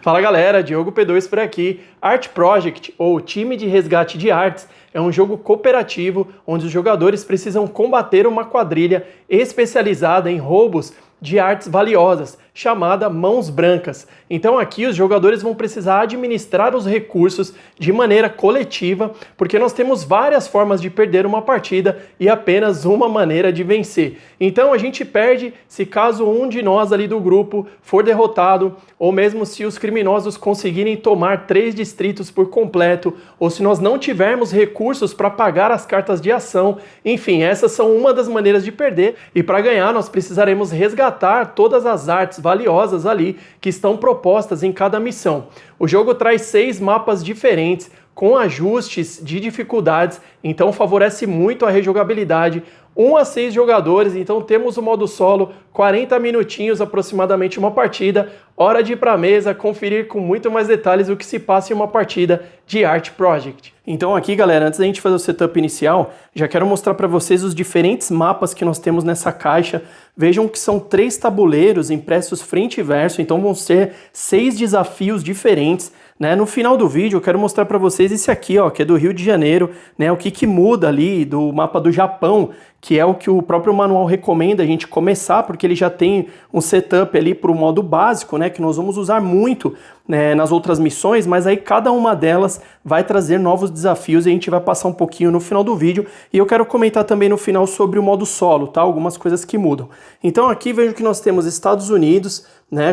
Fala galera, Diogo P2 por aqui. Art Project, ou Time de Resgate de Artes, é um jogo cooperativo onde os jogadores precisam combater uma quadrilha especializada em roubos de artes valiosas, chamada Mãos Brancas. Então aqui os jogadores vão precisar administrar os recursos de maneira coletiva, porque nós temos várias formas de perder uma partida e apenas uma maneira de vencer. Então a gente perde se caso um de nós ali do grupo for derrotado, ou mesmo se os criminosos conseguirem tomar 3 distritos por completo, ou se nós não tivermos recursos para pagar as cartas de ação. Enfim, essas são uma das maneiras de perder, e para ganhar nós precisaremos resgatar todas as artes valiosas ali que estão propostas em cada missão. O jogo traz 6 mapas diferentes com ajustes de dificuldades, então favorece muito a rejogabilidade. 1 a 6 jogadores, então temos o modo solo, 40 minutinhos aproximadamente uma partida, hora de ir para a mesa, conferir com muito mais detalhes o que se passa em uma partida de Art Project. Então aqui galera, antes da gente fazer o setup inicial, já quero mostrar para vocês os diferentes mapas que nós temos nessa caixa. Vejam que são 3 tabuleiros impressos frente e verso, então vão ser 6 desafios diferentes. No final do vídeo eu quero mostrar para vocês esse aqui, ó, que é do Rio de Janeiro, o que muda ali do mapa do Japão, que é o que o próprio manual recomenda a gente começar, porque ele já tem um setup ali para o modo básico, que nós vamos usar muito nas outras missões, mas aí cada uma delas vai trazer novos desafios e a gente vai passar um pouquinho no final do vídeo, e eu quero comentar também no final sobre o modo solo, tá? Algumas coisas que mudam. Então aqui vejo que nós temos Estados Unidos,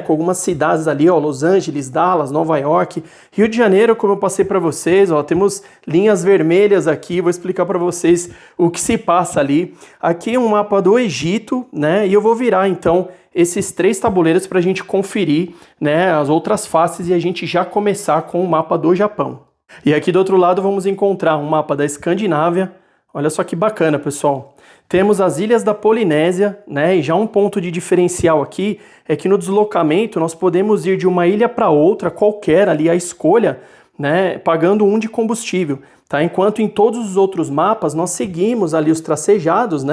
com algumas cidades ali, ó, Los Angeles, Dallas, Nova York, Rio de Janeiro, como eu passei para vocês, ó, temos linhas vermelhas aqui, vou explicar para vocês o que se passa ali. Aqui é um mapa do Egito, e eu vou virar então esses 3 tabuleiros para a gente conferir as outras faces e a gente já começar com o mapa do Japão. E aqui do outro lado vamos encontrar um mapa da Escandinávia. Olha só que bacana, pessoal. Temos as ilhas da Polinésia, e já um ponto de diferencial aqui é que no deslocamento nós podemos ir de uma ilha para outra, qualquer ali a escolha, pagando 1 de combustível. Tá? Enquanto em todos os outros mapas nós seguimos ali os tracejados,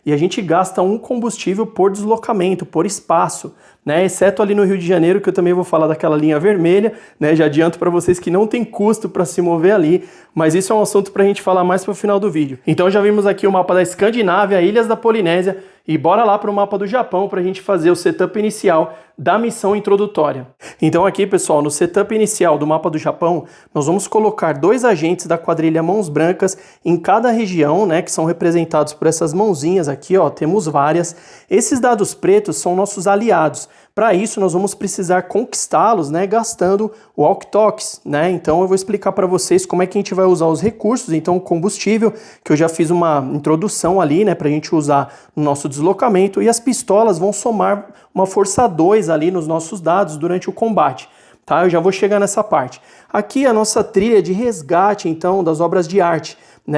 e a gente gasta 1 combustível por deslocamento, por espaço, exceto ali no Rio de Janeiro, que eu também vou falar daquela linha vermelha, já adianto para vocês que não tem custo para se mover ali, mas isso é um assunto para a gente falar mais para o final do vídeo. Então já vimos aqui o mapa da Escandinávia, Ilhas da Polinésia, e bora lá para o mapa do Japão para a gente fazer o setup inicial da missão introdutória. Então aqui, pessoal, no setup inicial do mapa do Japão, nós vamos colocar 2 agentes da quadrilha Mãos Brancas em cada região, que são representados por essas mãozinhas aqui, ó, temos várias. Esses dados pretos são nossos aliados. Para isso, nós vamos precisar conquistá-los, gastando walkie-talkies, Então, eu vou explicar para vocês como é que a gente vai usar os recursos. Então, o combustível, que eu já fiz uma introdução ali, para a gente usar no nosso deslocamento. E as pistolas vão somar uma força 2 ali nos nossos dados durante o combate. Tá? Eu já vou chegar nessa parte. Aqui a nossa trilha de resgate, então, das obras de arte.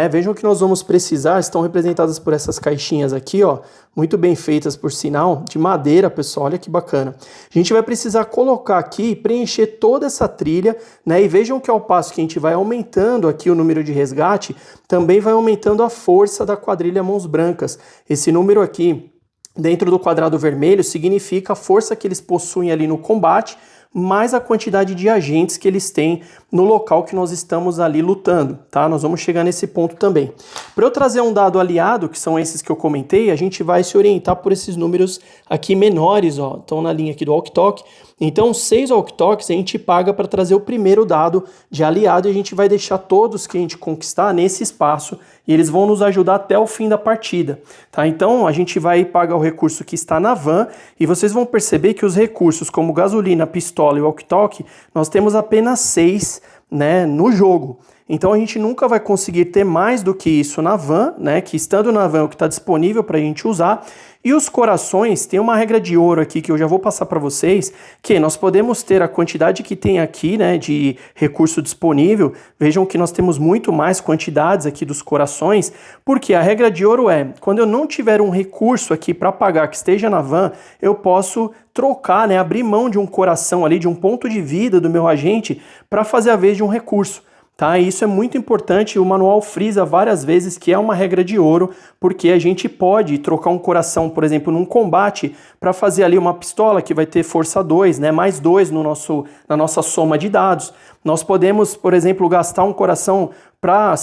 Vejam que nós vamos precisar, estão representadas por essas caixinhas aqui, ó, muito bem feitas por sinal, de madeira, pessoal, olha que bacana. A gente vai precisar colocar aqui e preencher toda essa trilha, e vejam que ao passo que a gente vai aumentando aqui o número de resgate, também vai aumentando a força da quadrilha Mãos Brancas. Esse número aqui, dentro do quadrado vermelho, significa a força que eles possuem ali no combate, mais a quantidade de agentes que eles têm no local que nós estamos ali lutando, tá? Nós vamos chegar nesse ponto também. Para eu trazer um dado aliado, que são esses que eu comentei, a gente vai se orientar por esses números aqui menores, ó, estão na linha aqui do walkie-talkie. Então, 6 walkie-talkies a gente paga para trazer o primeiro dado de aliado e a gente vai deixar todos que a gente conquistar nesse espaço e eles vão nos ajudar até o fim da partida, tá? Então, a gente vai pagar o recurso que está na van e vocês vão perceber que os recursos como gasolina, pistola e walkie-talkie, nós temos apenas 6, no jogo. Então a gente nunca vai conseguir ter mais do que isso na van, que estando na van é o que está disponível para a gente usar. E os corações, tem uma regra de ouro aqui que eu já vou passar para vocês, que nós podemos ter a quantidade que tem aqui, de recurso disponível. Vejam que nós temos muito mais quantidades aqui dos corações, porque a regra de ouro é, quando eu não tiver um recurso aqui para pagar que esteja na van, eu posso trocar, abrir mão de um coração ali, de um ponto de vida do meu agente, para fazer a vez de um recurso. tá? E isso é muito importante, o manual frisa várias vezes que é uma regra de ouro, porque a gente pode trocar um coração, por exemplo, num combate, para fazer ali uma pistola que vai ter força 2, né? Mais 2 na nossa soma de dados. Nós podemos, por exemplo, gastar um coração para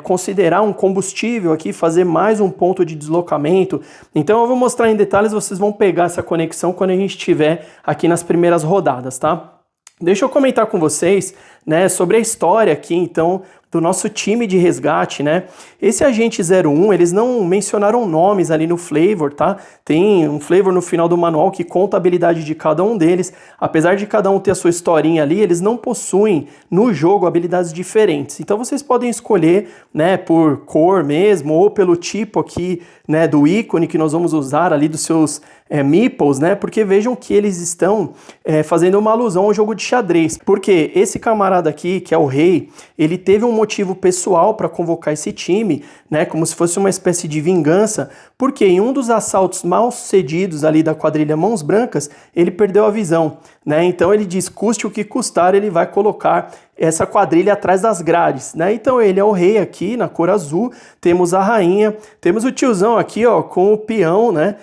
considerar um combustível aqui, fazer mais um ponto de deslocamento. Então eu vou mostrar em detalhes, vocês vão pegar essa conexão quando a gente estiver aqui nas primeiras rodadas, tá? Deixa eu comentar com vocês, né, sobre a história aqui, então, do nosso time de resgate, né? Esse agente 01, eles não mencionaram nomes ali no flavor, tá? Tem um flavor no final do manual que conta a habilidade de cada um deles. Apesar de cada um ter a sua historinha ali, eles não possuem no jogo habilidades diferentes. Então vocês podem escolher, né, por cor mesmo, ou pelo tipo aqui, né, do ícone que nós vamos usar ali dos seus meeples, né? Porque vejam que eles estão fazendo uma alusão ao jogo de xadrez. Porque esse camarada aqui, que é o rei, ele teve um motivo pessoal para convocar esse time, né? Como se fosse uma espécie de vingança, porque em um dos assaltos mal sucedidos ali da quadrilha Mãos Brancas, ele perdeu a visão, né? Então ele diz, custe o que custar, ele vai colocar essa quadrilha atrás das grades, né? Então ele é o rei aqui na cor azul, temos a rainha, temos o tiozão aqui, ó, com o peão, né?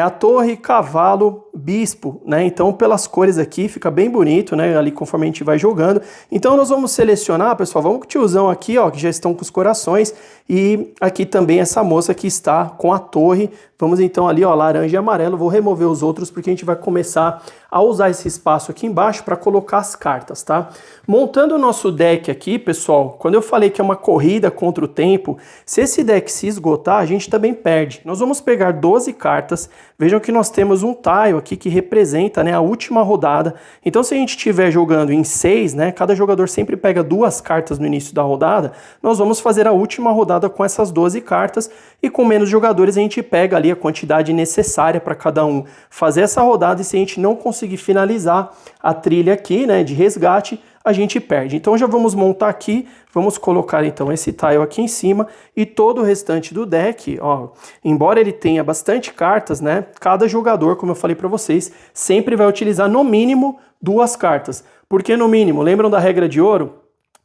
A torre, cavalo, bispo, né? Então pelas cores aqui fica bem bonito, né? Ali conforme a gente vai jogando. Então nós vamos selecionar, pessoal, vamos com o tiozão aqui, ó, que já estão com os corações, e aqui também essa moça que está com a torre. Vamos então ali, ó, laranja e amarelo. Vou remover os outros porque a gente vai começar a usar esse espaço aqui embaixo para colocar as cartas, tá? Montando o nosso deck aqui, pessoal, quando eu falei que é uma corrida contra o tempo, se esse deck se esgotar, a gente também perde. Nós vamos pegar 12 cartas. Vejam que nós temos um tile aqui que representa, né, a última rodada. Então se a gente estiver jogando em 6, né, cada jogador sempre pega 2 cartas no início da rodada, nós vamos fazer a última rodada com essas 12 cartas, e com menos jogadores a gente pega ali a quantidade necessária para cada um fazer essa rodada, e se a gente não conseguir finalizar a trilha aqui, né, de resgate, a gente perde. Então já vamos montar aqui, vamos colocar então esse tile aqui em cima, e todo o restante do deck, ó, embora ele tenha bastante cartas, né, cada jogador, como eu falei para vocês, sempre vai utilizar no mínimo 2 cartas. Por que no mínimo? Lembram da regra de ouro?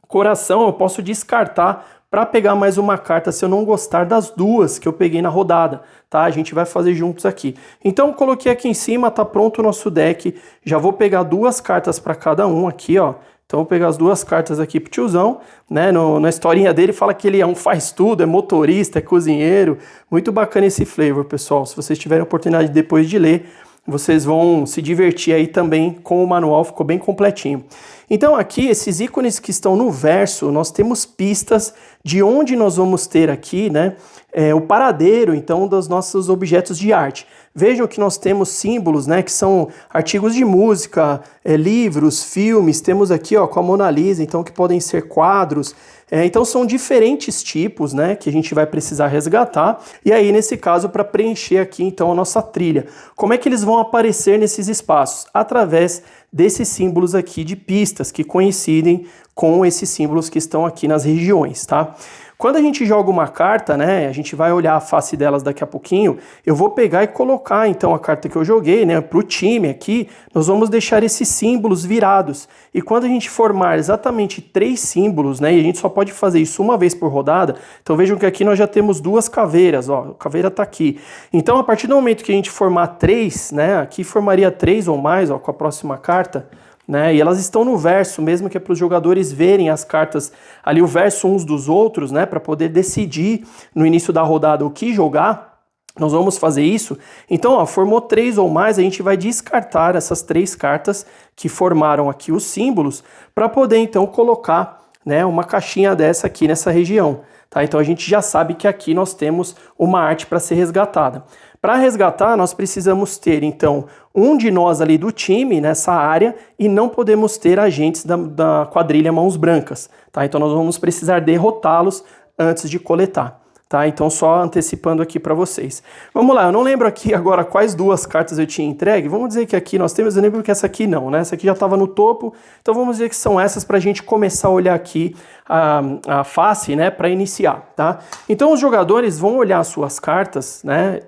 Coração eu posso descartar para pegar mais uma carta se eu não gostar das 2 que eu peguei na rodada, tá? A gente vai fazer juntos aqui. Então coloquei aqui em cima, tá pronto o nosso deck. Já vou pegar 2 cartas para cada um aqui, ó. Então vou pegar as 2 cartas aqui pro tiozão, né? Na historinha dele fala que ele é um faz-tudo, é motorista, é cozinheiro. Muito bacana esse flavor, pessoal. Se vocês tiverem a oportunidade depois de ler, vocês vão se divertir aí também com o manual, ficou bem completinho. Então aqui, esses ícones que estão no verso, nós temos pistas de onde nós vamos ter aqui, né, o paradeiro, então, dos nossos objetos de arte. Vejam que nós temos símbolos, né, que são artigos de música, livros, filmes, temos aqui, ó, com a Mona Lisa, então, que podem ser quadros. Então são diferentes tipos, né, que a gente vai precisar resgatar, e aí nesse caso para preencher aqui então a nossa trilha. Como é que eles vão aparecer nesses espaços? Através desses símbolos aqui de pistas que coincidem com esses símbolos que estão aqui nas regiões, tá? Quando a gente joga uma carta, né, a gente vai olhar a face delas daqui a pouquinho, eu vou pegar e colocar então a carta que eu joguei, né, para o time aqui, nós vamos deixar esses símbolos virados. E quando a gente formar exatamente 3 símbolos, né, e a gente só pode fazer isso uma vez por rodada, então vejam que aqui nós já temos 2 caveiras, ó, a caveira tá aqui. Então a partir do momento que a gente formar 3, né, aqui formaria 3 ou mais, ó, com a próxima carta, né? E elas estão no verso, mesmo que é para os jogadores verem as cartas ali, o verso uns dos outros, né? Para poder decidir no início da rodada o que jogar. Nós vamos fazer isso. Então, ó, formou 3 ou mais, a gente vai descartar essas 3 cartas que formaram aqui os símbolos para poder então colocar, né, uma caixinha dessa aqui nessa região. Tá? Então a gente já sabe que aqui nós temos uma arte para ser resgatada. Para resgatar, nós precisamos ter, então, um de nós ali do time nessa área, e não podemos ter agentes da quadrilha Mãos Brancas, tá? Então nós vamos precisar derrotá-los antes de coletar, tá? Então só antecipando aqui para vocês. Vamos lá, eu não lembro aqui agora quais 2 cartas eu tinha entregue. Vamos dizer que aqui nós temos, eu lembro que essa aqui não, né? Essa aqui já estava no topo, então vamos dizer que são essas para a gente começar a olhar aqui a face, né, para iniciar, tá? Então os jogadores vão olhar as suas cartas, né,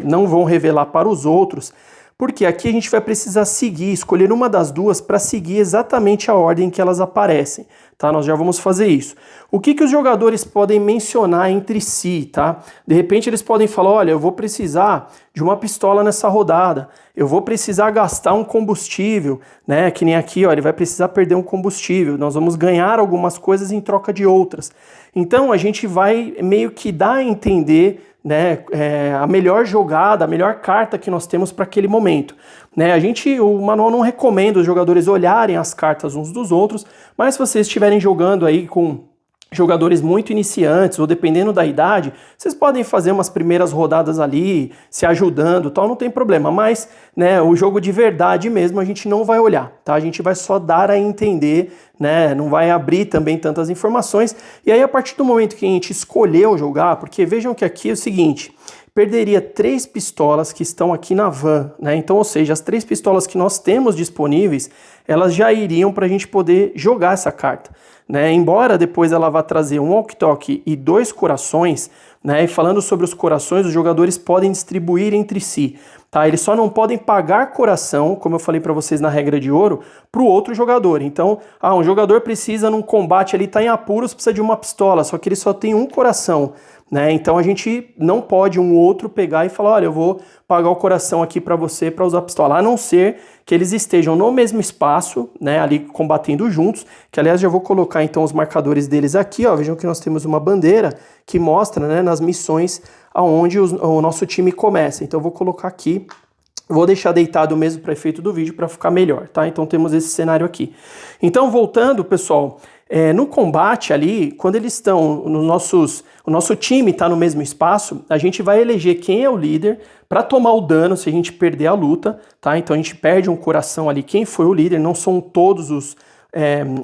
não vão revelar para os outros, Porque aqui a gente vai precisar seguir, escolher uma das duas para seguir exatamente a ordem que elas aparecem, tá? Nós já vamos fazer isso. O que os jogadores podem mencionar entre si, tá? De repente eles podem falar, olha, eu vou precisar de uma pistola nessa rodada, eu vou precisar gastar um combustível, né? Que nem aqui, ó, ele vai precisar perder um combustível, nós vamos ganhar algumas coisas em troca de outras. Então a gente vai meio que dar a entender, né, a melhor jogada, a melhor carta que nós temos para aquele momento. Né, o manual não recomenda os jogadores olharem as cartas uns dos outros, mas se vocês estiverem jogando aí com jogadores muito iniciantes ou dependendo da idade, vocês podem fazer umas primeiras rodadas ali, se ajudando, tal, não tem problema, mas, né, o jogo de verdade mesmo a gente não vai olhar, tá? A gente vai só dar a entender, né, não vai abrir também tantas informações, e aí a partir do momento que a gente escolheu jogar, porque vejam que aqui é o seguinte, perderia 3 pistolas que estão aqui na van, né? Então, ou seja, as 3 pistolas que nós temos disponíveis, elas já iriam para a gente poder jogar essa carta, né? Embora depois ela vá trazer um walkie-talkie e 2 corações, né? E falando sobre os corações, os jogadores podem distribuir entre si, tá? Eles só não podem pagar coração, como eu falei para vocês na regra de ouro, para o outro jogador. Então, um jogador precisa num combate ali, tá em apuros, precisa de uma pistola, só que ele só tem um coração. Né? Então a gente não pode um outro pegar e falar, olha, eu vou pagar o coração aqui para você para usar a pistola, a não ser que eles estejam no mesmo espaço, né, ali combatendo juntos, que aliás já vou colocar então os marcadores deles aqui, ó, vejam que nós temos uma bandeira que mostra, né, nas missões aonde o nosso time começa, então eu vou colocar aqui, vou deixar deitado mesmo para efeito do vídeo para ficar melhor, tá? Então temos esse cenário aqui. Então voltando, pessoal, no combate ali, quando eles estão, o nosso time está no mesmo espaço, a gente vai eleger quem é o líder para tomar o dano se a gente perder a luta, tá? Então a gente perde um coração ali, quem foi o líder, não são todos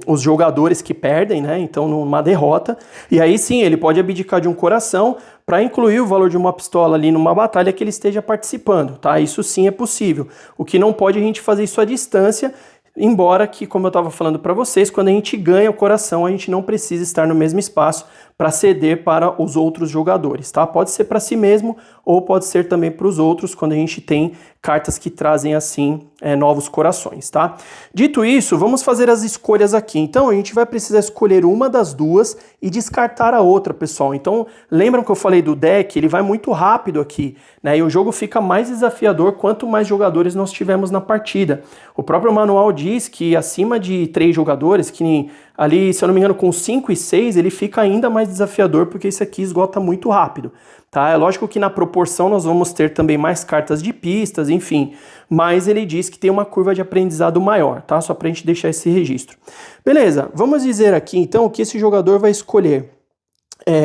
os jogadores que perdem, né? Então numa derrota, e aí sim ele pode abdicar de um coração para incluir o valor de uma pistola ali numa batalha que ele esteja participando, tá? Isso sim é possível. O que não pode é a gente fazer isso à distância, embora que, como eu estava falando para vocês, quando a gente ganha o coração, a gente não precisa estar no mesmo espaço para ceder para os outros jogadores, tá? Pode ser para si mesmo ou pode ser também para os outros, quando a gente tem cartas que trazem assim novos corações, tá? Dito isso, vamos fazer as escolhas aqui. Então, a gente vai precisar escolher uma das duas e descartar a outra, pessoal. Então, lembram que eu falei do deck? Ele vai muito rápido aqui, né? E o jogo fica mais desafiador quanto mais jogadores nós tivermos na partida. O próprio manual diz que acima de 3 jogadores, que ali, se eu não me engano, com 5 e 6, ele fica ainda mais desafiador, porque esse aqui esgota muito rápido, tá? É lógico que na proporção nós vamos ter também mais cartas de pistas, enfim, mas ele diz que tem uma curva de aprendizado maior, tá? Só pra gente deixar esse registro. Beleza, vamos dizer aqui então o que esse jogador vai escolher.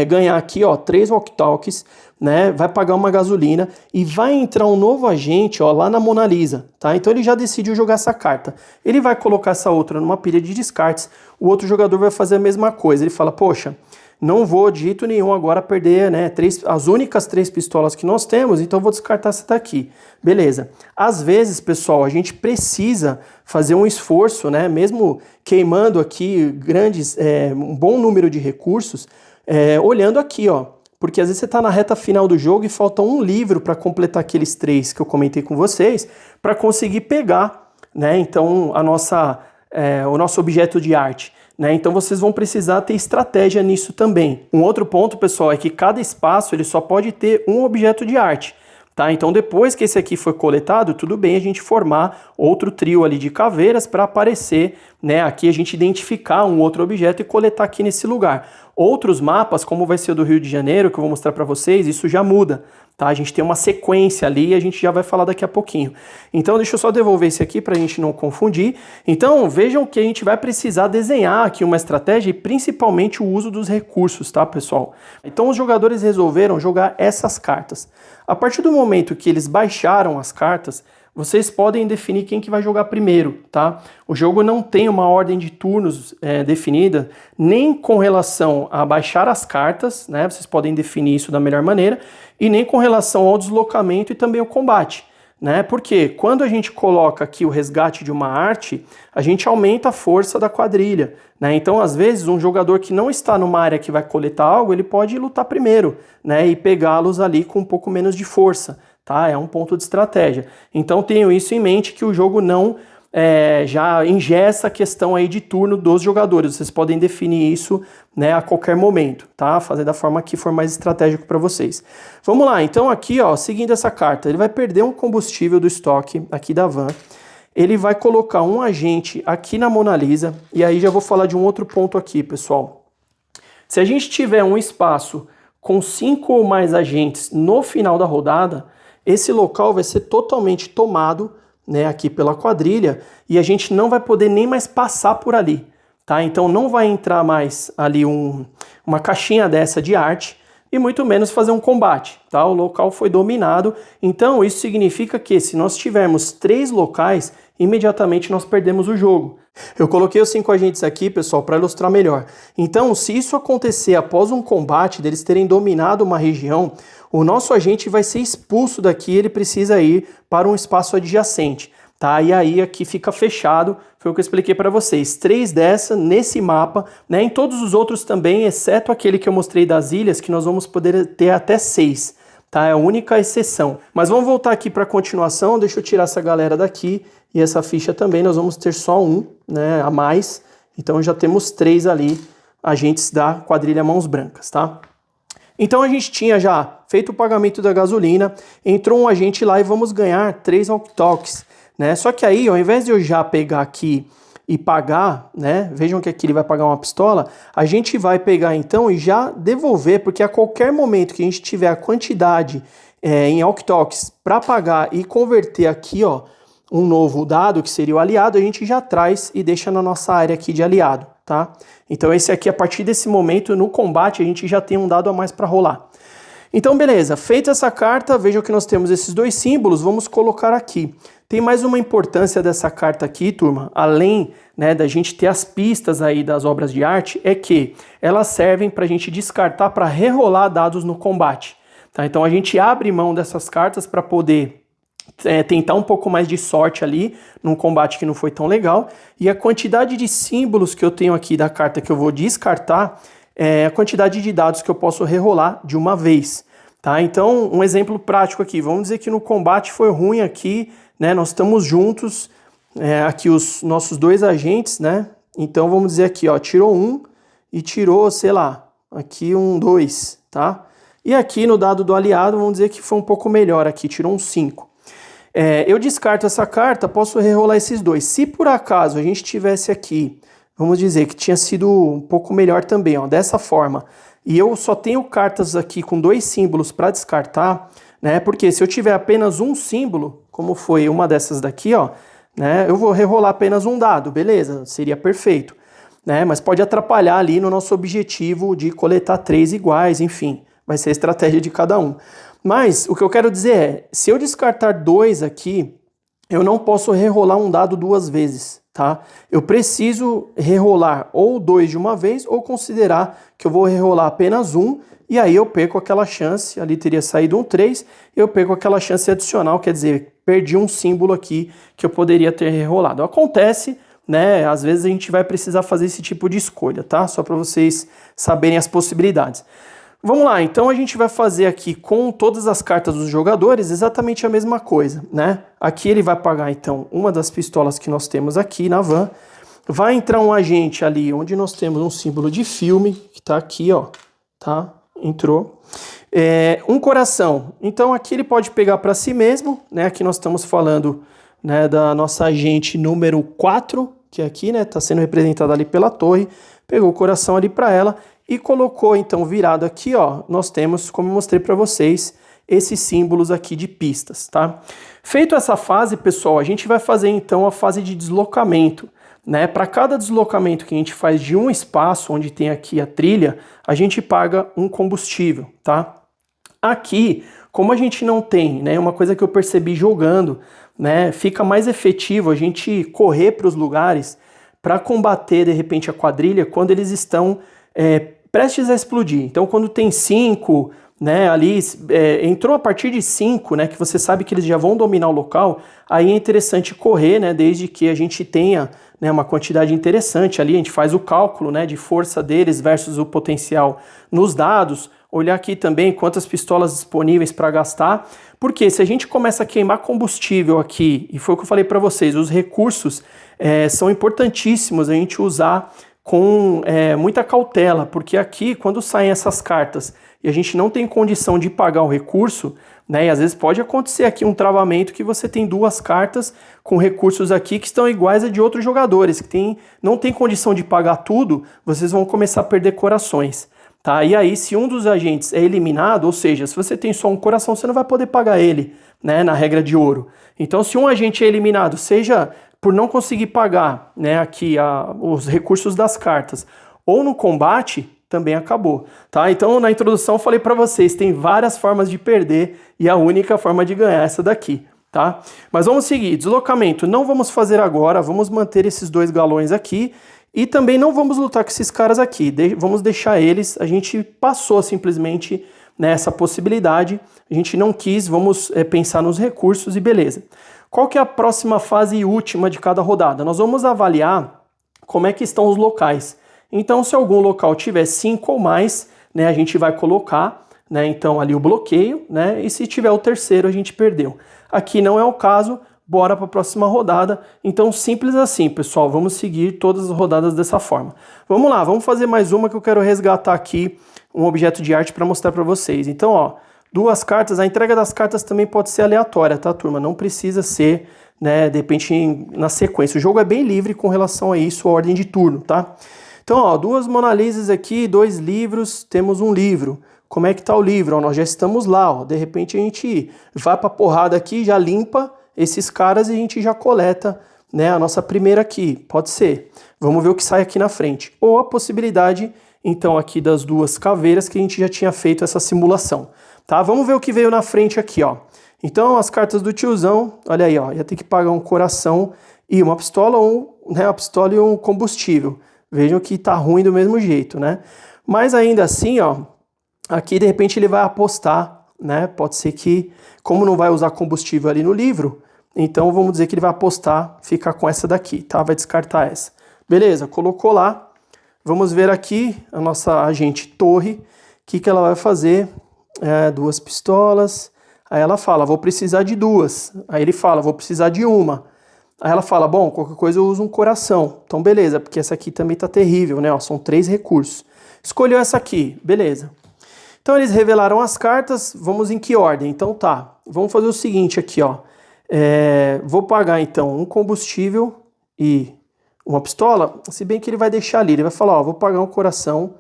Ganhar aqui, ó, 3 walkie-talkies, né? Vai pagar uma gasolina e vai entrar um novo agente, ó, lá na Mona Lisa, tá? Então ele já decidiu jogar essa carta. Ele vai colocar essa outra numa pilha de descartes, o outro jogador vai fazer a mesma coisa. Ele fala, poxa, não vou de jeito nenhum agora perder, né, as únicas 3 pistolas que nós temos, então vou descartar essa daqui. Beleza. Às vezes, pessoal, a gente precisa fazer um esforço, né, mesmo queimando aqui um bom número de recursos, olhando aqui, ó, porque às vezes você está na reta final do jogo e falta um livro para completar aqueles 3 que eu comentei com vocês, para conseguir pegar, né, então o nosso objeto de arte. Né? Então vocês vão precisar ter estratégia nisso também. Um outro ponto, pessoal, é que cada espaço ele só pode ter um objeto de arte. Tá? Então depois que esse aqui foi coletado, tudo bem a gente formar outro trio ali de caveiras para aparecer, né? Aqui a gente identificar um outro objeto e coletar aqui nesse lugar. Outros mapas, como vai ser o do Rio de Janeiro, que eu vou mostrar para vocês, isso já muda. Tá? A gente tem uma sequência ali e a gente já vai falar daqui a pouquinho. Então deixa eu só devolver esse aqui para a gente não confundir. Então vejam que a gente vai precisar desenhar aqui uma estratégia e principalmente o uso dos recursos, tá, pessoal? Então os jogadores resolveram jogar essas cartas. A partir do momento que eles baixaram as cartas, vocês podem definir quem que vai jogar primeiro, tá? O jogo não tem uma ordem de turnos definida, nem com relação a baixar as cartas, né? Vocês podem definir isso da melhor maneira, e nem com relação ao deslocamento e também ao combate, né? Porque quando a gente coloca aqui o resgate de uma arte, a gente aumenta a força da quadrilha, né? Então, às vezes, um jogador que não está numa área que vai coletar algo, ele pode lutar primeiro, né? E pegá-los ali com um pouco menos de força. tá? É um ponto de estratégia. Então tenham isso em mente, que o jogo não já engessa a questão aí de turno dos jogadores. Vocês podem definir isso, né, a qualquer momento, tá? Fazer da forma que for mais estratégico para vocês. Vamos lá, então aqui, ó, seguindo essa carta, ele vai perder um combustível do estoque aqui da van. Ele vai colocar um agente aqui na Mona Lisa, e aí já vou falar de um outro ponto aqui, pessoal. Se a gente tiver um espaço com 5 ou mais agentes no final da rodada, esse local vai ser totalmente tomado, né, aqui pela quadrilha, e a gente não vai poder nem mais passar por ali, tá? Então não vai entrar mais ali uma caixinha dessa de arte, e muito menos fazer um combate, tá? O local foi dominado, então isso significa que se nós tivermos 3 locais, imediatamente nós perdemos o jogo. Eu coloquei os 5 agentes aqui, pessoal, para ilustrar melhor. Então, se isso acontecer após um combate, deles terem dominado uma região, o nosso agente vai ser expulso daqui, ele precisa ir para um espaço adjacente, tá? E aí aqui fica fechado, foi o que eu expliquei para vocês. 3 dessa nesse mapa, né? Em todos os outros também, exceto aquele que eu mostrei das ilhas, que nós vamos poder ter até 6, tá? É a única exceção. Mas vamos voltar aqui para a continuação, deixa eu tirar essa galera daqui, e essa ficha também, nós vamos ter só um, né, a mais, então já temos 3 ali, agentes da quadrilha Mãos Brancas, tá? Então a gente tinha já feito o pagamento da gasolina, entrou um agente lá e vamos ganhar 3 walkie-talkies, né? Só que aí, ao invés de eu já pegar aqui e pagar, né? Vejam que aqui ele vai pagar uma pistola, a gente vai pegar então e já devolver, porque a qualquer momento que a gente tiver a quantidade em walkie-talkies para pagar e converter aqui, ó, um novo dado, que seria o aliado, a gente já traz e deixa na nossa área aqui de aliado, tá? Então esse aqui, a partir desse momento, no combate, a gente já tem um dado a mais para rolar. Então beleza, feita essa carta, vejam que nós temos esses 2 símbolos, vamos colocar aqui. Tem mais uma importância dessa carta aqui, turma, além, né, da gente ter as pistas aí das obras de arte, é que elas servem para a gente descartar, para rerolar dados no combate, tá? Então a gente abre mão dessas cartas para poder tentar um pouco mais de sorte ali, num combate que não foi tão legal, e a quantidade de símbolos que eu tenho aqui da carta que eu vou descartar é a quantidade de dados que eu posso rerolar de uma vez, tá? Então, um exemplo prático aqui, vamos dizer que no combate foi ruim aqui, né, nós estamos juntos, aqui os nossos 2 agentes, né, então vamos dizer aqui, ó, tirou 1 e tirou, sei lá, aqui um 2, tá? E aqui no dado do aliado, vamos dizer que foi um pouco melhor aqui, tirou um 5. Eu descarto essa carta, posso rerolar esses 2. Se por acaso a gente tivesse aqui, vamos dizer que tinha sido um pouco melhor também, ó, dessa forma, e eu só tenho cartas aqui com 2 símbolos para descartar, né? Porque se eu tiver apenas um símbolo, como foi uma dessas daqui, ó, né? Eu vou rerolar apenas um dado, beleza? Seria perfeito, né? Mas pode atrapalhar ali no nosso objetivo de coletar 3 iguais, enfim, vai ser a estratégia de cada um. Mas o que eu quero dizer é, se eu descartar 2 aqui, eu não posso rerolar um dado 2 vezes, tá? Eu preciso rerolar ou 2 de uma vez ou considerar que eu vou rerolar apenas um e aí eu perco aquela chance, ali teria saído um 3, eu perco aquela chance adicional, quer dizer, perdi um símbolo aqui que eu poderia ter rerolado. Acontece, né? Às vezes a gente vai precisar fazer esse tipo de escolha, tá? Só para vocês saberem as possibilidades. Vamos lá, então a gente vai fazer aqui com todas as cartas dos jogadores exatamente a mesma coisa, né? Aqui ele vai pagar então uma das pistolas que nós temos aqui na van, vai entrar um agente ali onde nós temos um símbolo de filme, que tá aqui, ó, tá? Entrou. Um coração, então aqui ele pode pegar para si mesmo, né? Aqui nós estamos falando, né, da nossa agente número 4, que aqui, né, tá sendo representada ali pela torre, pegou o coração ali para ela, e colocou, então, virado aqui, ó, nós temos, como eu mostrei para vocês, esses símbolos aqui de pistas, tá? Feito essa fase, pessoal, a gente vai fazer, então, a fase de deslocamento, né? Para cada deslocamento que a gente faz de um espaço, onde tem aqui a trilha, a gente paga um combustível, tá? Aqui, como a gente não tem, né, uma coisa que eu percebi jogando, né, fica mais efetivo a gente correr para os lugares para combater, de repente, a quadrilha quando eles estão prestes a explodir. Então, quando tem 5, né, ali, entrou a partir de 5, né, que você sabe que eles já vão dominar o local, aí é interessante correr, né, desde que a gente tenha, né, uma quantidade interessante ali, a gente faz o cálculo, né, de força deles versus o potencial nos dados, olhar aqui também quantas pistolas disponíveis para gastar, porque se a gente começa a queimar combustível aqui, e foi o que eu falei para vocês, os recursos são importantíssimos a gente usar com muita cautela, porque aqui quando saem essas cartas e a gente não tem condição de pagar o recurso, né, e às vezes pode acontecer aqui um travamento que você tem duas cartas com recursos aqui que estão iguais a de outros jogadores, que não tem condição de pagar tudo, vocês vão começar a perder corações. Tá? E aí, se um dos agentes é eliminado, ou seja, se você tem só um coração, você não vai poder pagar ele, né, na regra de ouro. Então, se um agente é eliminado, seja por não conseguir pagar, né, aqui os recursos das cartas, ou no combate, também acabou, tá? Então, na introdução eu falei para vocês, tem várias formas de perder e a única forma de ganhar é essa daqui, tá? Mas vamos seguir, deslocamento não vamos fazer agora, vamos manter esses 2 galões aqui e também não vamos lutar com esses caras aqui, vamos deixar eles, a gente passou simplesmente nessa possibilidade, a gente não quis, vamos pensar nos recursos e beleza. Qual que é a próxima fase e última de cada rodada? Nós vamos avaliar como é que estão os locais. Então, se algum local tiver 5 ou mais, né, a gente vai colocar, né, então ali o bloqueio, né, e se tiver o terceiro a gente perdeu. Aqui não é o caso, bora para a próxima rodada. Então, simples assim, pessoal, vamos seguir todas as rodadas dessa forma. Vamos lá, vamos fazer mais uma que eu quero resgatar aqui um objeto de arte para mostrar para vocês. Então, ó, 2 cartas, a entrega das cartas também pode ser aleatória, tá, turma? Não precisa ser, né, de repente na sequência. O jogo é bem livre com relação a isso, a ordem de turno, tá? Então, ó, 2 Mona Lisas aqui, 2 livros, temos um livro. Como é que tá o livro? Ó, nós já estamos lá, ó. De repente a gente vai pra porrada aqui, já limpa esses caras e a gente já coleta, né, a nossa primeira aqui. Pode ser. Vamos ver o que sai aqui na frente. Ou a possibilidade, então, aqui das 2 caveiras que a gente já tinha feito essa simulação. Tá? Vamos ver o que veio na frente aqui, ó. Então, as cartas do tiozão, olha aí, ó, ia ter que pagar um coração e uma pistola, né, uma pistola e um combustível. Vejam que tá ruim do mesmo jeito, né? Mas ainda assim, ó, aqui de repente ele vai apostar, né? Pode ser que, como não vai usar combustível ali no livro, então vamos dizer que ele vai apostar, ficar com essa daqui, tá? Vai descartar essa. Beleza, colocou lá. Vamos ver aqui a nossa agente torre, o que ela vai fazer? 2 pistolas. Aí ela fala, vou precisar de 2. Aí ele fala, vou precisar de 1. Aí ela fala, bom, qualquer coisa eu uso um coração. Então beleza, porque essa aqui também tá terrível, né? Ó, são 3 recursos. Escolheu essa aqui, beleza. Então eles revelaram as cartas, vamos em que ordem? Então tá, vamos fazer o seguinte aqui, ó. Vou pagar então um combustível e uma pistola, se bem que ele vai deixar ali, ele vai falar, ó, vou pagar um coração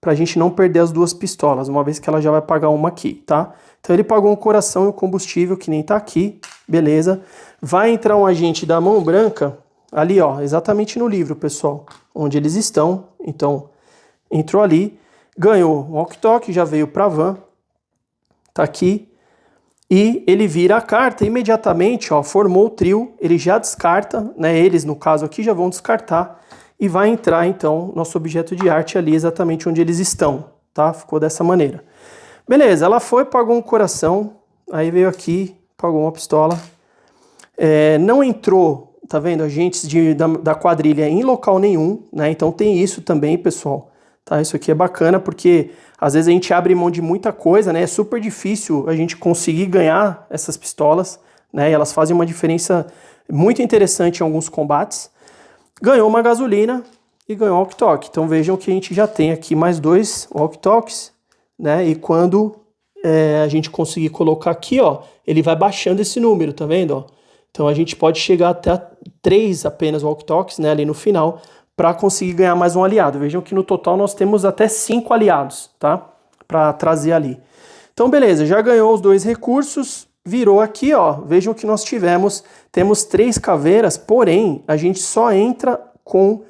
pra gente não perder as 2 pistolas, uma vez que ela já vai pagar uma aqui, tá? Então ele pagou um coração e um combustível que nem tá aqui, beleza. Vai entrar um agente da mão branca, ali ó, exatamente no livro, pessoal, onde eles estão. Então, entrou ali, ganhou um walkie-talkie, já veio pra van, tá aqui. E ele vira a carta imediatamente, ó, formou o trio, ele já descarta, né, eles no caso aqui já vão descartar. E vai entrar então nosso objeto de arte ali exatamente onde eles estão, tá? Ficou dessa maneira. Beleza, ela foi, pagou um coração, aí veio aqui, pagou uma pistola. Não entrou, tá vendo, agentes da quadrilha em local nenhum, né? Então tem isso também, pessoal. Tá? Isso aqui é bacana porque às vezes a gente abre mão de muita coisa, né? É super difícil a gente conseguir ganhar essas pistolas, né? E elas fazem uma diferença muito interessante em alguns combates. Ganhou uma gasolina e ganhou um walkie-talkie. Então vejam que a gente já tem aqui mais 2 walkie-talkies, né? E quando a gente conseguir colocar aqui, ó, ele vai baixando esse número, tá vendo? Ó? Então a gente pode chegar até 3 apenas walkie-talkies, né, ali no final, para conseguir ganhar mais um aliado. Vejam que no total nós temos até 5 aliados, tá? Para trazer ali. Então beleza, já ganhou os 2 recursos. Virou aqui, ó, vejam que nós temos 3 caveiras, porém, a gente só entra com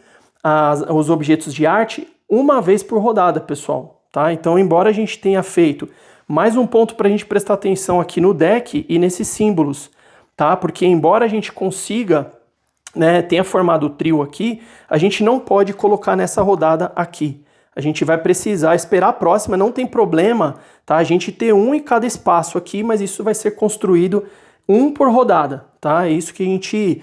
os objetos de arte uma vez por rodada, pessoal, tá? Então, embora a gente tenha feito mais um ponto para a gente prestar atenção aqui no deck e nesses símbolos, tá? Porque embora a gente consiga, né, tenha formado o trio aqui, a gente não pode colocar nessa rodada aqui. A gente vai precisar esperar a próxima, não tem problema, tá? A gente ter um em cada espaço aqui, mas isso vai ser construído um por rodada, tá? É isso que a gente,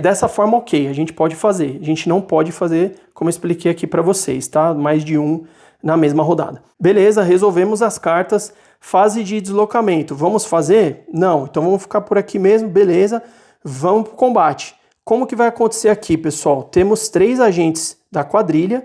dessa forma, ok, a gente pode fazer. A gente não pode fazer, como eu expliquei aqui para vocês, tá? Mais de um na mesma rodada. Beleza, resolvemos as cartas. Fase de deslocamento, vamos fazer? Não, então vamos ficar por aqui mesmo, beleza. Vamos para o combate. Como que vai acontecer aqui, pessoal? Temos 3 agentes da quadrilha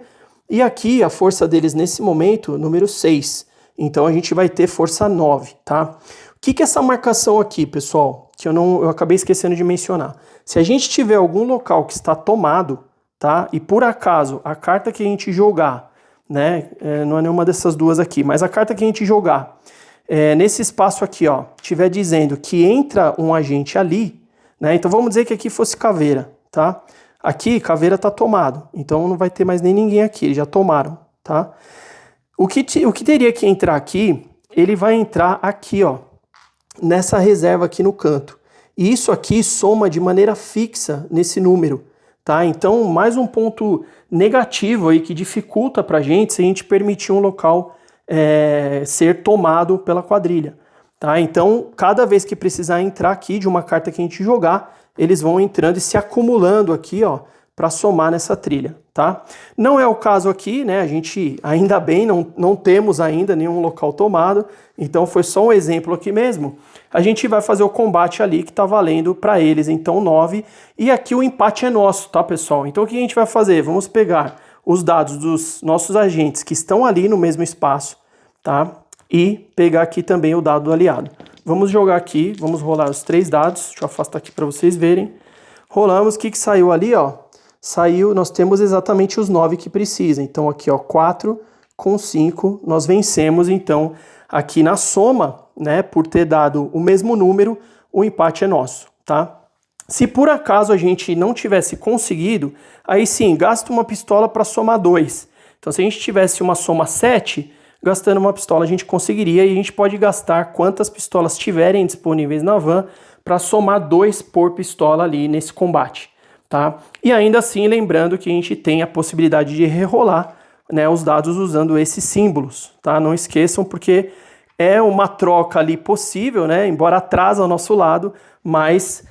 e aqui a força deles nesse momento, número 6. Então a gente vai ter força 9, tá? O que é essa marcação aqui, pessoal? Que eu acabei esquecendo de mencionar. Se a gente tiver algum local que está tomado, tá? E por acaso a carta que a gente jogar, né? Não é nenhuma dessas duas aqui, mas a carta que a gente jogar, nesse espaço aqui, ó, estiver dizendo que entra um agente ali, né? Então vamos dizer que aqui fosse caveira, tá? Aqui caveira tá tomado, então não vai ter mais nem ninguém aqui, eles já tomaram, tá? O que teria que entrar aqui, ele vai entrar aqui, ó, nessa reserva aqui no canto. E isso aqui soma de maneira fixa nesse número, tá? Então mais um ponto negativo aí que dificulta pra gente se a gente permitir um local ser tomado pela quadrilha, tá? Então, cada vez que precisar entrar aqui de uma carta que a gente jogar, eles vão entrando e se acumulando aqui, ó, para somar nessa trilha, tá? Não é o caso aqui, né? A gente, ainda bem, não temos ainda nenhum local tomado, então foi só um exemplo aqui mesmo. A gente vai fazer o combate ali que tá valendo para eles, então 9, e aqui o empate é nosso, tá, pessoal? Então o que a gente vai fazer? Vamos pegar os dados dos nossos agentes que estão ali no mesmo espaço, tá? E pegar aqui também o dado do aliado. Vamos jogar aqui, vamos rolar os 3 dados, deixa eu afastar aqui para vocês verem. Rolamos, o que saiu ali, ó? Saiu, nós temos exatamente os 9 que precisa. Então aqui, ó, 4 com 5, nós vencemos. Então aqui na soma, né, por ter dado o mesmo número, o empate é nosso, tá? Se por acaso a gente não tivesse conseguido, aí sim, gasta uma pistola para somar 2. Então se a gente tivesse uma soma 7, gastando uma pistola a gente conseguiria, e a gente pode gastar quantas pistolas tiverem disponíveis na van para somar 2 por pistola ali nesse combate, tá? E ainda assim, lembrando que a gente tem a possibilidade de rerolar, né, os dados usando esses símbolos, tá? Não esqueçam, porque é uma troca ali possível, né? Embora atrasa ao nosso lado, mas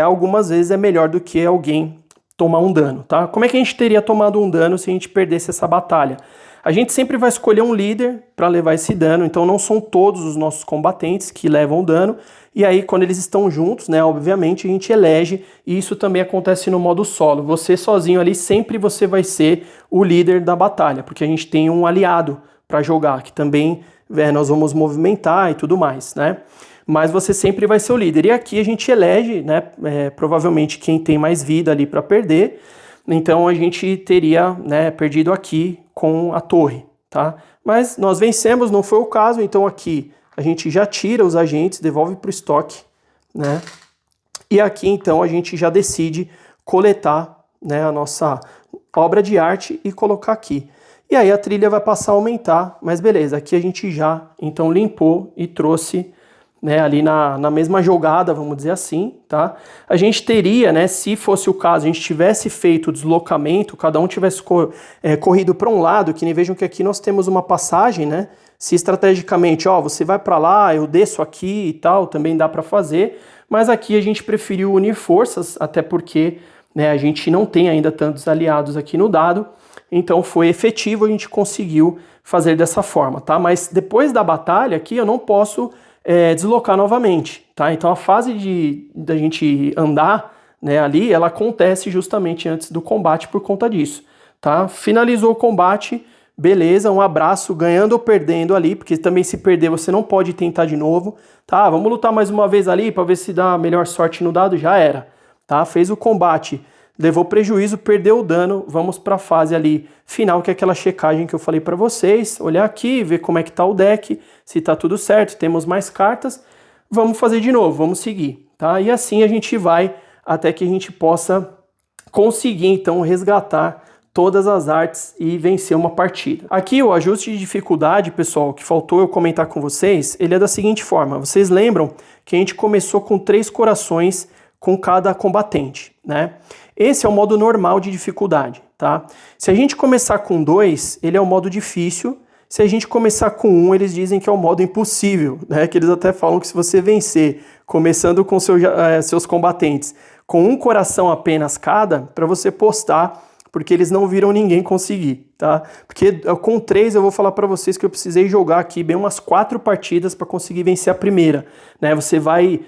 algumas vezes é melhor do que alguém tomar um dano, tá? Como é que a gente teria tomado um dano se a gente perdesse essa batalha? A gente sempre vai escolher um líder para levar esse dano, então não são todos os nossos combatentes que levam dano, e aí quando eles estão juntos, né, obviamente a gente elege, e isso também acontece no modo solo. Você sozinho ali, sempre você vai ser o líder da batalha, porque a gente tem um aliado para jogar, que também nós vamos movimentar e tudo mais, né? Mas você sempre vai ser o líder. E aqui a gente elege, né, provavelmente quem tem mais vida ali para perder. Então a gente teria, né, perdido aqui com a torre, tá? Mas nós vencemos, não foi o caso. Então aqui a gente já tira os agentes, devolve para o estoque, né? E aqui então a gente já decide coletar, né, a nossa obra de arte e colocar aqui. E aí a trilha vai passar a aumentar, mas beleza, aqui a gente já então limpou e trouxe, né, ali na mesma jogada, vamos dizer assim, tá? A gente teria, né, se fosse o caso, a gente tivesse feito o deslocamento, cada um tivesse corrido para um lado, que nem vejam que aqui nós temos uma passagem, né? Se estrategicamente, ó, você vai para lá, eu desço aqui e tal, também dá para fazer, mas aqui a gente preferiu unir forças, até porque, né, a gente não tem ainda tantos aliados aqui no dado, então foi efetivo, a gente conseguiu fazer dessa forma, tá? Mas depois da batalha aqui eu não posso deslocar novamente, tá? Então a fase da gente andar, né, ali, ela acontece justamente antes do combate por conta disso, tá? Finalizou o combate, beleza, um abraço, ganhando ou perdendo ali, porque também se perder você não pode tentar de novo, tá? Vamos lutar mais uma vez ali para ver se dá a melhor sorte no dado, já era, tá? Fez o combate, levou prejuízo, perdeu o dano, vamos para a fase ali final, que é aquela checagem que eu falei para vocês, olhar aqui, ver como é que tá o deck, se tá tudo certo, temos mais cartas, vamos fazer de novo, vamos seguir, tá? E assim a gente vai até que a gente possa conseguir então resgatar todas as artes e vencer uma partida. Aqui o ajuste de dificuldade, pessoal, que faltou eu comentar com vocês, ele é da seguinte forma, vocês lembram que a gente começou com 3 corações com cada combatente, né? Esse é o modo normal de dificuldade, tá? Se a gente começar com 2, ele é o modo difícil. Se a gente começar com 1, eles dizem que é o modo impossível, né? Que eles até falam que se você vencer, começando com seus combatentes, com um coração apenas cada, para você postar, porque eles não viram ninguém conseguir, tá? Porque com 3 eu vou falar para vocês que eu precisei jogar aqui bem umas 4 partidas para conseguir vencer a primeira, né? Você vai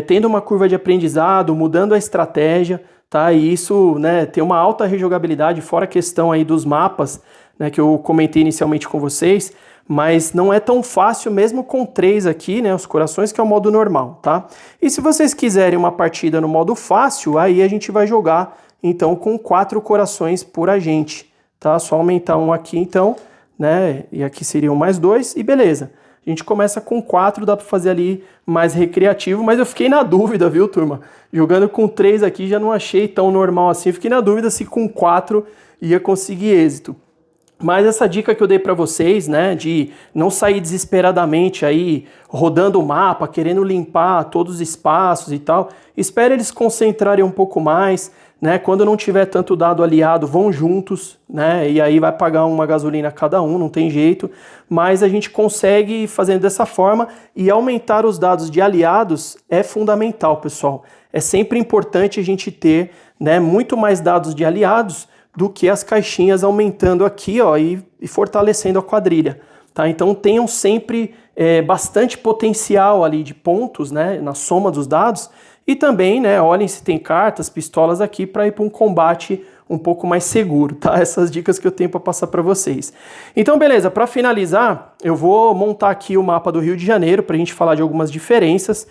tendo uma curva de aprendizado, mudando a estratégia, tá? E isso, né, tem uma alta rejogabilidade, fora a questão aí dos mapas, né, que eu comentei inicialmente com vocês, mas não é tão fácil mesmo com 3 aqui, né, os corações, que é o modo normal, tá? E se vocês quiserem uma partida no modo fácil, aí a gente vai jogar, então, com 4 corações por agente, tá? Só aumentar um aqui, então, né, e aqui seriam mais 2, e beleza. A gente começa com 4, dá para fazer ali mais recreativo, mas eu fiquei na dúvida, viu, turma? Jogando com 3 aqui já não achei tão normal assim, fiquei na dúvida se com 4 ia conseguir êxito. Mas essa dica que eu dei para vocês, né, de não sair desesperadamente aí rodando o mapa, querendo limpar todos os espaços e tal, espere eles concentrarem um pouco mais, né, quando não tiver tanto dado aliado, vão juntos, né, e aí vai pagar uma gasolina cada um, não tem jeito, mas a gente consegue fazendo dessa forma, e aumentar os dados de aliados é fundamental, pessoal. É sempre importante a gente ter, né, muito mais dados de aliados do que as caixinhas aumentando aqui, ó, e fortalecendo a quadrilha, tá? Então tenham sempre bastante potencial ali de pontos, né, na soma dos dados, e também, né, olhem se tem cartas, pistolas aqui para ir para um combate um pouco mais seguro, tá? Essas dicas que eu tenho para passar para vocês. Então, beleza, para finalizar, eu vou montar aqui o mapa do Rio de Janeiro para a gente falar de algumas diferenças,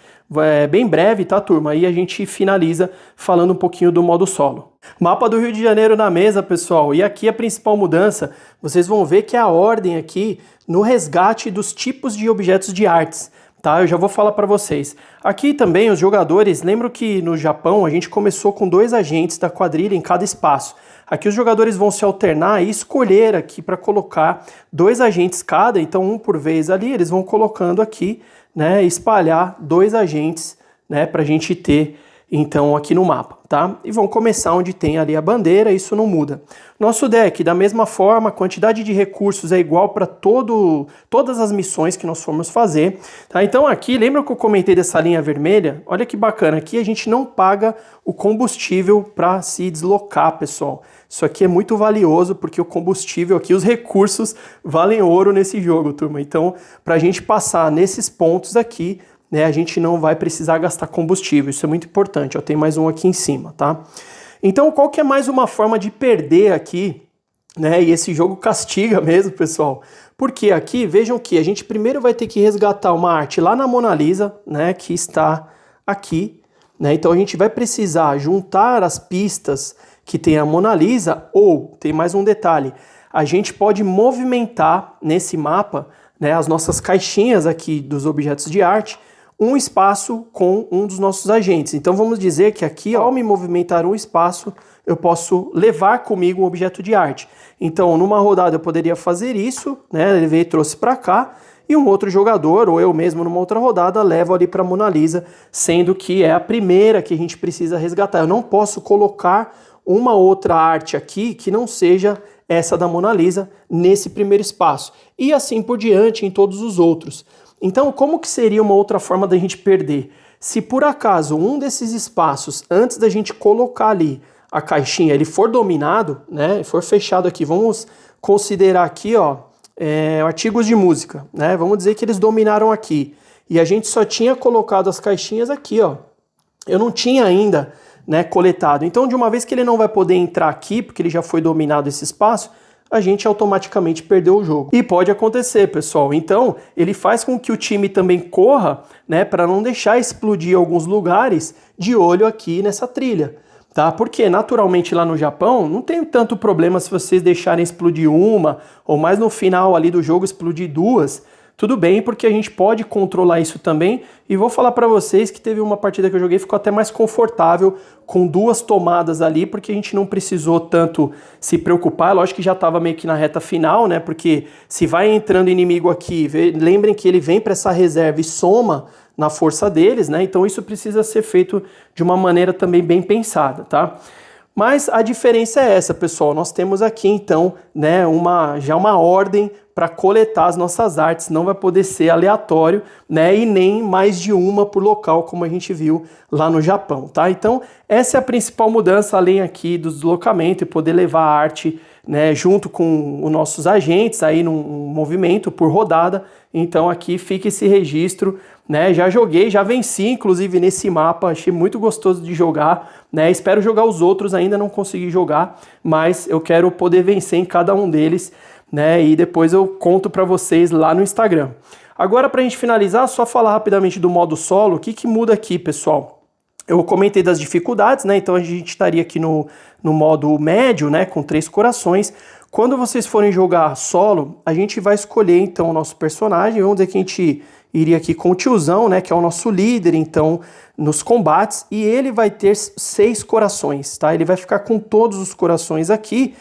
bem breve, tá, turma? Aí a gente finaliza falando um pouquinho do modo solo. Mapa do Rio de Janeiro na mesa, pessoal, e aqui a principal mudança, vocês vão ver que é a ordem aqui no resgate dos tipos de objetos de artes. Tá, eu já vou falar para vocês. Aqui também os jogadores, lembro que no Japão a gente começou com 2 agentes da quadrilha em cada espaço. Aqui os jogadores vão se alternar e escolher aqui para colocar 2 agentes cada, então um por vez ali, eles vão colocando aqui, né, espalhar 2 agentes, né, para a gente ter então aqui no mapa, tá? E vão começar onde tem ali a bandeira, isso não muda. Nosso deck, da mesma forma, a quantidade de recursos é igual para todas as missões que nós formos fazer, tá? Então aqui, lembra que eu comentei dessa linha vermelha? Olha que bacana, aqui a gente não paga o combustível para se deslocar, pessoal. Isso aqui é muito valioso porque o combustível aqui, os recursos valem ouro nesse jogo, turma. Então, para a gente passar nesses pontos aqui, né, a gente não vai precisar gastar combustível, isso é muito importante, ó, tem mais um aqui em cima, tá? Então, qual que é mais uma forma de perder aqui, né, e esse jogo castiga mesmo, pessoal, porque aqui, vejam que a gente primeiro vai ter que resgatar uma arte lá na Mona Lisa, né, que está aqui, né, então a gente vai precisar juntar as pistas que tem a Mona Lisa, ou, tem mais um detalhe, a gente pode movimentar nesse mapa, né, as nossas caixinhas aqui dos objetos de arte, um espaço com um dos nossos agentes. Então vamos dizer que aqui, ao me movimentar um espaço, eu posso levar comigo um objeto de arte. Então numa rodada eu poderia fazer isso, né? Ele veio e trouxe para cá, e um outro jogador, ou eu mesmo numa outra rodada, levo ali para a Mona Lisa, sendo que é a primeira que a gente precisa resgatar. Eu não posso colocar uma outra arte aqui que não seja essa da Mona Lisa nesse primeiro espaço. E assim por diante em todos os outros. Então, como que seria uma outra forma da gente perder? Se por acaso um desses espaços, antes da gente colocar ali a caixinha, ele for dominado, né, for fechado aqui, vamos considerar aqui, ó, artigos de música, né, vamos dizer que eles dominaram aqui, e a gente só tinha colocado as caixinhas aqui, ó, eu não tinha ainda, né, coletado. Então, de uma vez que ele não vai poder entrar aqui, porque ele já foi dominado esse espaço, a gente automaticamente perdeu o jogo. E pode acontecer, pessoal. Então, ele faz com que o time também corra, né, para não deixar explodir alguns lugares de olho aqui nessa trilha, tá? Porque naturalmente lá no Japão não tem tanto problema se vocês deixarem explodir uma, ou mais no final ali do jogo explodir 2. Tudo bem, porque a gente pode controlar isso também, e vou falar para vocês que teve uma partida que eu joguei, ficou até mais confortável com 2 tomadas ali, porque a gente não precisou tanto se preocupar. Lógico que já estava meio que na reta final, né, porque se vai entrando inimigo aqui, lembrem que ele vem para essa reserva e soma na força deles, né, então isso precisa ser feito de uma maneira também bem pensada, tá? Mas a diferença é essa, pessoal. Nós temos aqui, então, né, já uma ordem para coletar as nossas artes. Não vai poder ser aleatório, né, e nem mais de uma por local, como a gente viu lá no Japão, tá? Então, essa é a principal mudança, além aqui do deslocamento e poder levar a arte, né, junto com os nossos agentes aí num movimento por rodada. Então, aqui fica esse registro, né? Já joguei, já venci, inclusive, nesse mapa. Achei muito gostoso de jogar, né? Espero jogar os outros, ainda não consegui jogar, mas eu quero poder vencer em cada um deles, né? E depois eu conto para vocês lá no Instagram. Agora, para a gente finalizar, só falar rapidamente do modo solo. O que muda aqui, pessoal? Eu comentei das dificuldades, né? Então a gente estaria aqui no modo médio, né? Com 3 corações. Quando vocês forem jogar solo, a gente vai escolher então o nosso personagem. Vamos dizer que a gente iria aqui com o tiozão, né? Que é o nosso líder, então, nos combates. E ele vai ter 6 corações, tá? Ele vai ficar com todos os corações aqui.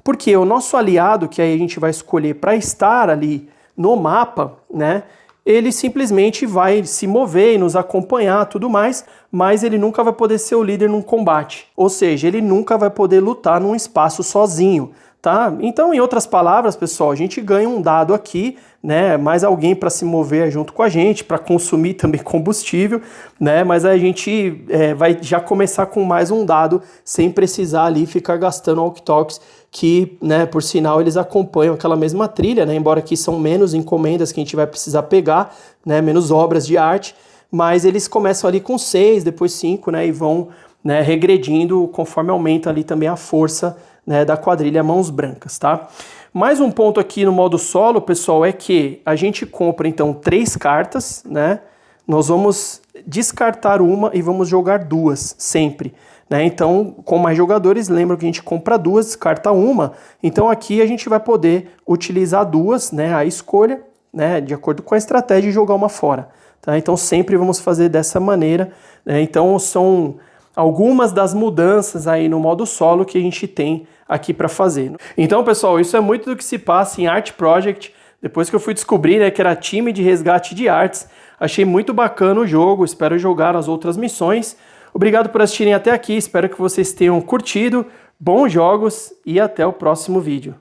Porque o nosso aliado, que aí a gente vai escolher para estar ali no mapa, né? Ele simplesmente vai se mover e nos acompanhar, tudo mais, mas ele nunca vai poder ser o líder num combate. Ou seja, ele nunca vai poder lutar num espaço sozinho, tá? Então, em outras palavras, pessoal, a gente ganha um dado aqui, né? Mais alguém para se mover junto com a gente, para consumir também combustível, né? Mas a gente vai já começar com mais um dado, sem precisar ali ficar gastando walkie-talkies, que, né, por sinal, eles acompanham aquela mesma trilha, né? Embora aqui são menos encomendas que a gente vai precisar pegar, né? Menos obras de arte, mas eles começam ali com 6, depois 5, né? E vão, né, regredindo conforme aumenta ali também a força, né, da quadrilha Mãos Brancas, tá? Mais um ponto aqui no modo solo, pessoal, é que a gente compra, então, 3 cartas, né? Nós vamos descartar uma e vamos jogar 2, sempre, né? Então, com mais jogadores, lembra que a gente compra 2, descarta uma. Então, aqui a gente vai poder utilizar 2, né? A escolha, né? De acordo com a estratégia, e jogar uma fora, tá? Então, sempre vamos fazer dessa maneira, né? Então, são algumas das mudanças aí no modo solo que a gente tem aqui para fazer. Então, pessoal, isso é muito do que se passa em Art Project. Depois que eu fui descobrir, né, que era time de resgate de artes, achei muito bacana o jogo, espero jogar as outras missões. Obrigado por assistirem até aqui, espero que vocês tenham curtido, bons jogos e até o próximo vídeo.